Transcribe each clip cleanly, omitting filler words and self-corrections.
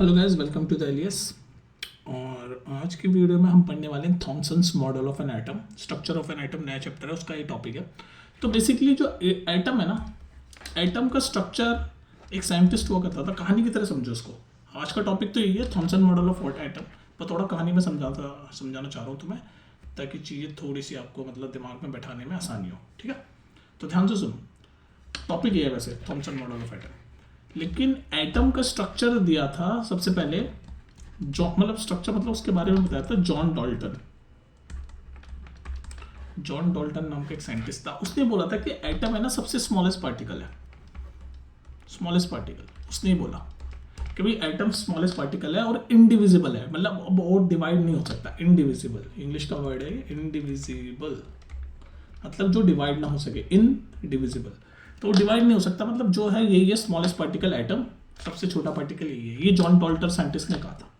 Hello guys, welcome to the एलियस। और आज की वीडियो में हम पढ़ने वाले हैं Thomson's model of an atom. Structure of an atom नया चैप्टर है, उसका ये टॉपिक है। तो बेसिकली जो एटम है ना, एटम का स्ट्रक्चर एक साइंटिस्ट हुआ करता था, कहानी की तरह समझो उसको। आज का टॉपिक तो यही है, Thompson model of what atom. पर थोड़ा कहानी में समझाना चाह रहा हूँ तुम्हें, ताकि चीज़ें थोड़ी सी आपको मतलब दिमाग में बैठाने में आसानी हो। ठीक है, तो ध्यान से सुनो। टॉपिक ये है वैसे थॉमसन मॉडल ऑफ एटम, लेकिन एटम का स्ट्रक्चर दिया था सबसे पहले मतलब स्ट्रक्चर मतलब उसके बारे में बताया था जॉन डॉल्टन। जॉन डॉल्टन नाम का एक साइंटिस्ट था, उसने बोला था कि एटम है ना सबसे स्मॉलेस्ट पार्टिकल है। स्मॉलेस्ट पार्टिकल उसने ही बोला कि भाई एटम स्मॉलेस्ट पार्टिकल है और इनडिविजिबल है, मतलब और डिवाइड नहीं हो सकता। इनडिविजिबल इंग्लिश का वर्ड है, इनडिविजिबल मतलब जो डिवाइड ना हो सके, इनडिविजिबल तो डिवाइड नहीं हो सकता, मतलब जो है यही है स्मॉलेस्ट पार्टिकल एटम, सबसे छोटा पार्टिकल यही है। ये जॉन डॉल्टर साइंटिस्ट ने कहा था,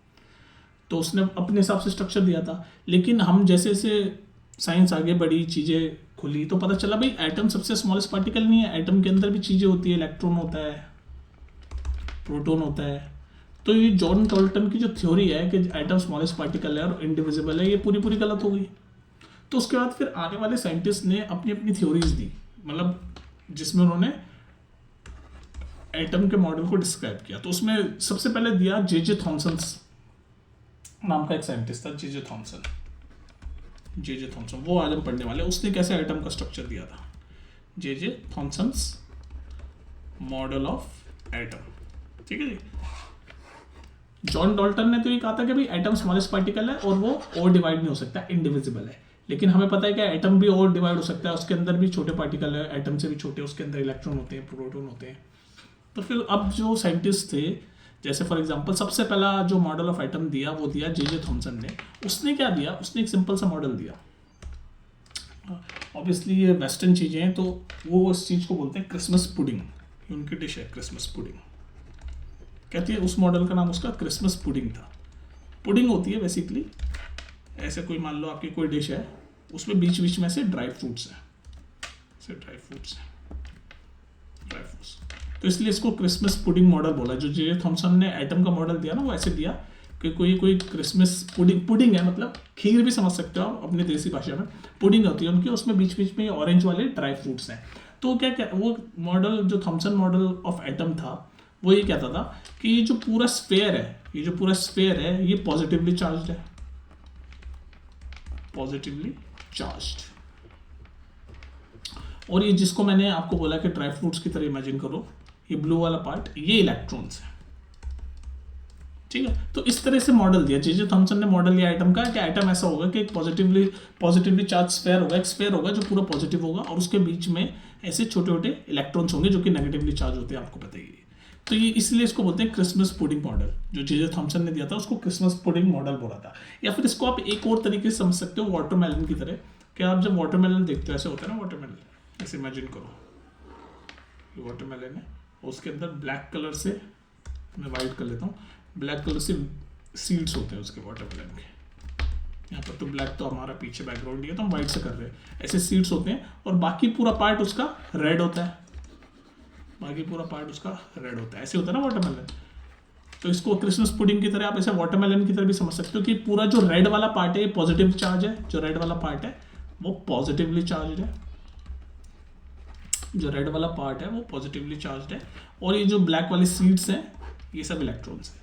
तो उसने अपने हिसाब से स्ट्रक्चर दिया था। लेकिन हम जैसे जैसे साइंस आगे बढ़ी, चीज़ें खुली, तो पता चला भाई एटम सबसे स्मॉलेस्ट पार्टिकल नहीं है, एटम के अंदर भी चीज़ें होती है, इलेक्ट्रॉन होता है, प्रोटॉन होता है। तो ये जॉन डॉल्टन की जो थ्योरी है कि एटम स्मॉलेस्ट पार्टिकल है और इनडिविजिबल है, ये पूरी पूरी गलत हो गई। तो उसके बाद फिर आने वाले साइंटिस्ट ने अपनी अपनी थ्योरीज दी, मतलब जिसमें उन्होंने एटम के मॉडल को डिस्क्राइब किया। तो उसमें सबसे पहले दिया जे थॉमसन नाम का एक साइंटिस्ट था, जे थॉमसन। वो आज हम पढ़ने वाले। उसने कैसे एटम का स्ट्रक्चर दिया था, J Thomson model of atom. ठीक है जी। जॉन डॉल्टन ने तो ये कहा था कि भाई एटम स्मॉलेस्ट पार्टिकल है और वो और डिवाइड नहीं हो सकता, इनडिविजिबल है। लेकिन हमें पता है कि एटम भी और डिवाइड हो सकता है, उसके अंदर भी छोटे पार्टिकल है, एटम से भी छोटे, उसके अंदर इलेक्ट्रॉन होते हैं, प्रोटॉन होते हैं। तो फिर अब जो साइंटिस्ट थे, जैसे फॉर एग्जांपल सबसे पहला जो मॉडल ऑफ एटम दिया वो दिया जे थॉमसन ने। उसने क्या दिया, उसने एक सिंपल सा मॉडल दिया। ऑब्वियसली ये वेस्टर्न चीज़ें हैं, तो वो उस चीज़ को बोलते हैं क्रिसमस पुडिंग। उनकी डिश है क्रिसमस पुडिंग, कहती है। उस मॉडल का नाम उसका क्रिसमस पुडिंग था। पुडिंग होती है बेसिकली ऐसे, कोई मान लो आपकी कोई डिश है, उसमें बीच बीच में से ड्राई फ्रूट्स हैं, तो इसलिए इसको क्रिसमस पुडिंग मॉडल बोला। जो जे थॉमसन ने एटम का मॉडल दिया ना, वो ऐसे दिया कि कोई क्रिसमस पुडिंग है, मतलब खीर भी समझ सकते हो आप अपनी देसी भाषा में। पुडिंग होती है उनकी, उसमें बीच बीच में ऑरेंज वाले ड्राई फ्रूट्स हैं। तो क्या वो मॉडल जो थॉमसन मॉडल ऑफ एटम था, वो ये कहता था कि ये जो पूरा स्फेयर है, ये पॉजिटिवली चार्ज्ड है, और ये जिसको मैंने आपको बोला कि ड्राई फ्रूट्स की तरह इमेजिन करो, ये ब्लू वाला पार्ट, ये इलेक्ट्रॉन्स है। ठीक है, तो इस तरह से मॉडल दिया जे थॉमसन ने मॉडल लिया एटम का, कि एटम ऐसा होगा कि एक पॉजिटिवली चार्ज स्फेयर होगा, एक स्फेयर होगा जो पूरा पॉजिटिव होगा, और उसके बीच में ऐसे छोटे छोटे इलेक्ट्रॉन्स होंगे जो कि नेगेटिवली चार्ज होते हैं, आपको पता ही है। तो ये इसलिए इसको बोलते हैं क्रिसमस पुडिंग मॉडल। जो जे थॉमसन ने दिया था उसको क्रिसमस पुडिंग मॉडल बोला था। या फिर इसको आप एक और तरीके से समझ सकते हो, वाटरमेलन की तरह। कि आप जब वाटरमेलन देखते हो, ऐसे होता है ना वाटरमेलन, ऐसे इमेजिन करो ये वाटरमेलन है, उसके अंदर ब्लैक कलर से, मैं वाइट कर लेता हूँ, ब्लैक कलर से सीड्स होते हैं उसके वाटरमेलन के। यहाँ पर तो ब्लैक तो हमारा पीछे बैकग्राउंड है, तो हम वाइट से कर रहे हैं। ऐसे सीड्स होते हैं और बाकी पूरा पार्ट उसका रेड होता है, ऐसे होता है ना वाटरमेलन। तो इसको क्रिसमस पुडिंग की तरह आप ऐसे वाटरमेलन की तरह भी समझ सकते हो कि पूरा जो रेड वाला पार्ट है ये पॉजिटिव चार्ज है, जो रेड वाला पार्ट है वो पॉजिटिवली चार्ज है, और ये जो ब्लैक वाले सीड्स हैं ये सब इलेक्ट्रॉन्स हैं।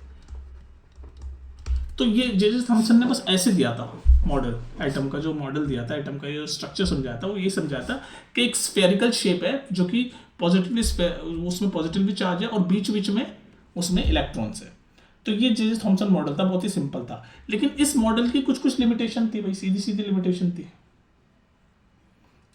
तो ये जे थॉमसन ने बस ऐसे दिया था मॉडल एटम का। जो मॉडल दिया था एटम का, ये स्ट्रक्चर समझाया था, वो ये समझाया था कि एक स्फेरिकल शेप है जो कि उसमें पॉजिटिवली चार्ज है और बीच बीच में उसमें इलेक्ट्रॉन्स है। तो ये जे थॉमसन मॉडल था, बहुत ही सिंपल था। लेकिन इस मॉडल की कुछ लिमिटेशन थी भाई, सीधी सीधी लिमिटेशन थी।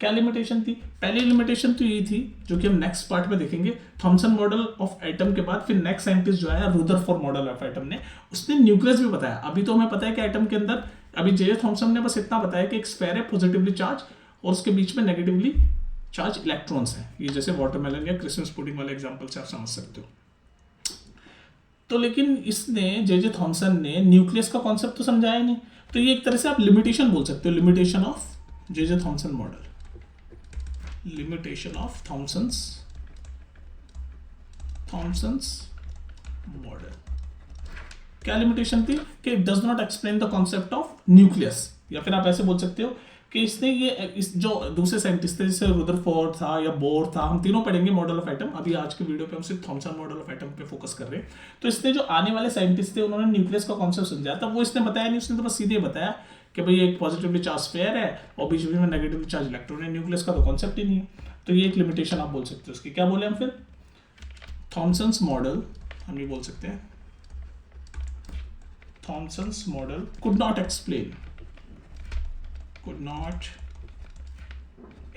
क्या लिमिटेशन थी? पहली लिमिटेशन तो ये थी, जो कि हम नेक्स्ट पार्ट में देखेंगे। थॉमसन मॉडल ऑफ एटम के बाद फिर नेक्स्ट साइंटिस्ट जो आया, रुदरफोर्ड मॉडल ऑफ एटम ने, उसने न्यूक्लियस भी बताया। अभी तो हमें पता है कि एटम के अंदर, अभी जे थॉमसन ने बस इतना बताया कि एक स्फेयर है पॉजिटिवली चार्ज और उसके बीच में नेगेटिवली चार्ज इलेक्ट्रॉन्स हैं। ये जैसे वाटरमेलन या क्रिसमस पुडिंग वाले एग्जाम्पल से आप समझ सकते हो। तो लेकिन इसने जे थॉमसन ने न्यूक्लियस का कॉन्सेप्ट तो समझाया नहीं। तो ये एक तरह से आप लिमिटेशन बोल सकते हो, limitation of J Thomson model, limitation of Thomson's model. क्या लिमिटेशन थी कि it does not explain the concept of nucleus, या फिर आप ऐसे बोल सकते हो कि इसने ये इस जो दूसरे साइंटिस्ट थे जैसे रुदरफोर्ड था या बोर था, हम तीनों पढ़ेंगे मॉडल ऑफ एटम। अभी आज के वीडियो पे हम सिर्फ थॉमसन मॉडल ऑफ एटम पे फोकस कर रहे हैं। तो इसने जो आने वाले साइंटिस्ट थे उन्होंने न्यूक्लियस का कॉन्सेप्ट समझाया था, वो इसने बताया नहीं, उसने तो बस सीधे बताया कि भाई एक पॉजिटिवली चार्ज स्फीयर है और बीच में नेगेटिवली चार्ज इलेक्ट्रॉन है, न्यूक्लियस का तो कॉन्सेप्ट ही नहीं है। तो ये एक लिमिटेशन आप बोल सकते हो उसकी। क्या बोले हम फिर, थॉमसन्स मॉडल हम ये बोल सकते हैं, Thomson's model could not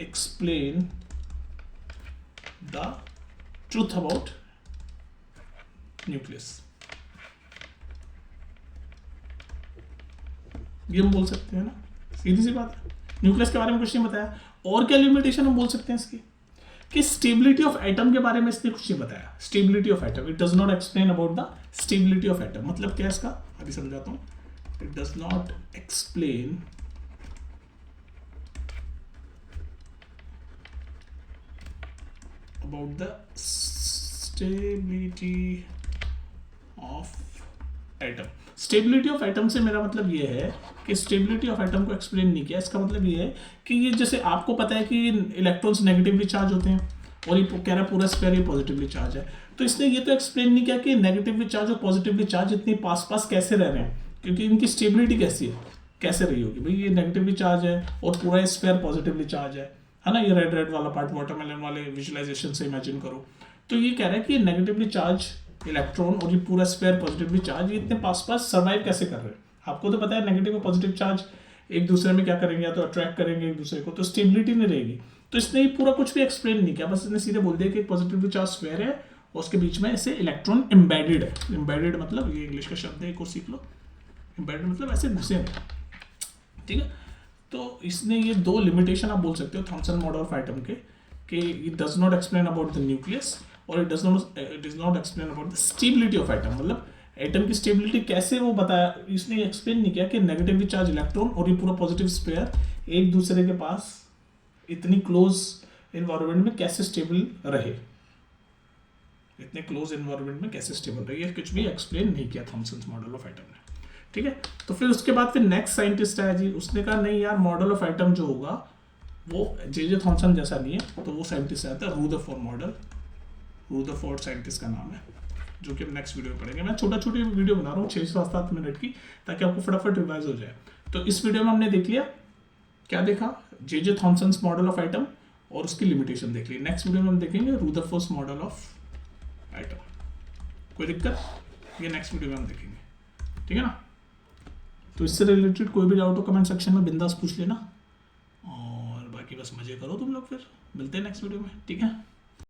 explain the truth about nucleus। ये हम बोल सकते हैं ना, सीधी सी बात है, न्यूक्लियस के बारे में कुछ नहीं बताया। और क्या लिमिटेशन हम बोल सकते हैं इसकी, कि स्टेबिलिटी ऑफ एटम के बारे में इसने कुछ नहीं बताया। Stability of atom, it does not explain about the stability of atom. मतलब क्या है इसका, अभी समझाता हूं। It does not explain about the stability of atom. Stability of atom से मेरा मतलब ये है कि स्टेबिलिटी ऑफ एटम को एक्सप्लेन नहीं किया। इसका मतलब ये है कि ये जैसे आपको पता है कि इलेक्ट्रॉन्स नेगेटिवली चार्ज होते हैं और ये कह रहा है पूरा स्फीयर ये पॉजिटिवली चार्ज है, तो इसने ये तो एक्सप्लेन नहीं किया कि नेगेटिवली चार्ज और पॉजिटिवली चार्ज इतनी पास पास कैसे रह रहे हैं, क्योंकि इनकी स्टेबिलिटी कैसी है, कैसे रही होगी। भाई ये नेगेटिवली चार्ज है और पूरा स्फीयर पॉजिटिवली चार्ज है ना, ये रेड रेड वाला पार्ट वाटरमेलन वाले विजुअलाइजेशन से इमेजिन करो। तो ये कह रहा है कि नेगेटिवली चार्ज इलेक्ट्रॉन और ये पूरा स्फीयर पॉजिटिवली चार्ज, ये इतने पास पास सर्वाइव कैसे कर रहे हैं। आपको तो पता है नेगेटिव और पॉजिटिव चार्ज एक दूसरे में क्या करेंगे, या तो अट्रैक्ट करेंगे एक दूसरे को, तो स्टेबिलिटी नहीं रहेगी। तो इसने ये पूरा कुछ भी एक्सप्लेन नहीं किया, बस इसने सीधे बोल दिया कि एक पॉजिटिवली चार्ज स्फीयर है और उसके बीच में ऐसे इलेक्ट्रॉन एम्बेडेड है। एम्बेडेड मतलब ये इंग्लिश का शब्द है, एक और सीख लो। एम्बेडेड मतलब ऐसे घुसे हैं, ठीक है। तो इसने ये दो लिमिटेशन आप बोल सकते हो थॉमसन मॉडल ऑफ एटम के, कि it does not explain about the nucleus और it is not explain about the stability of atom. मतलब एटम की स्टेबिलिटी कैसे वो बताया, इसने एक्सप्लेन नहीं किया कि नेगेटिवली चार्ज इलेक्ट्रॉन और ये पूरा पॉजिटिव स्फीयर एक दूसरे के पास इतनी क्लोज एनवायरनमेंट में कैसे स्टेबल रहे, इतने क्लोज एनवायरनमेंट में कैसे स्टेबल रहे, ये कुछ भी एक्सप्लेन नहीं किया थॉमसन्स मॉडल ऑफ एटम ने, ठीक है। तो फिर उसके बाद फिर नेक्स्ट साइंटिस्ट आया जी, उसने कहा नहीं यार मॉडल ऑफ एटम जो होगा वो जे थॉमसन जैसा नहीं है। तो वो साइंटिस्ट आता है रुदरफोर्ड मॉडल, रुदरफोर्ड साइंटिस्ट का नाम है, जो कि हम नेक्स्ट वीडियो में पढ़ेंगे। मैं छोटी वीडियो बना रहा हूँ 6-7 मिनट की, ताकि आपको फटाफट रिवाइज हो जाए। तो इस वीडियो में हमने देख लिया, क्या देखा, जे थॉमसन्स मॉडल ऑफ एटम और उसकी लिमिटेशन देख ली। नेक्स्ट वीडियो में हम देखेंगे रुदरफोर्ड मॉडल ऑफ एटम। कोई दिक्कत, ये नेक्स्ट वीडियो में हम देखेंगे, ठीक है ना। तो इससे रिलेटेड कोई भी डाउट हो कमेंट सेक्शन में बिंदास पूछ लेना, और बाकी बस मजे करो तुम लोग। फिर मिलते हैं नेक्स्ट वीडियो में, ठीक है।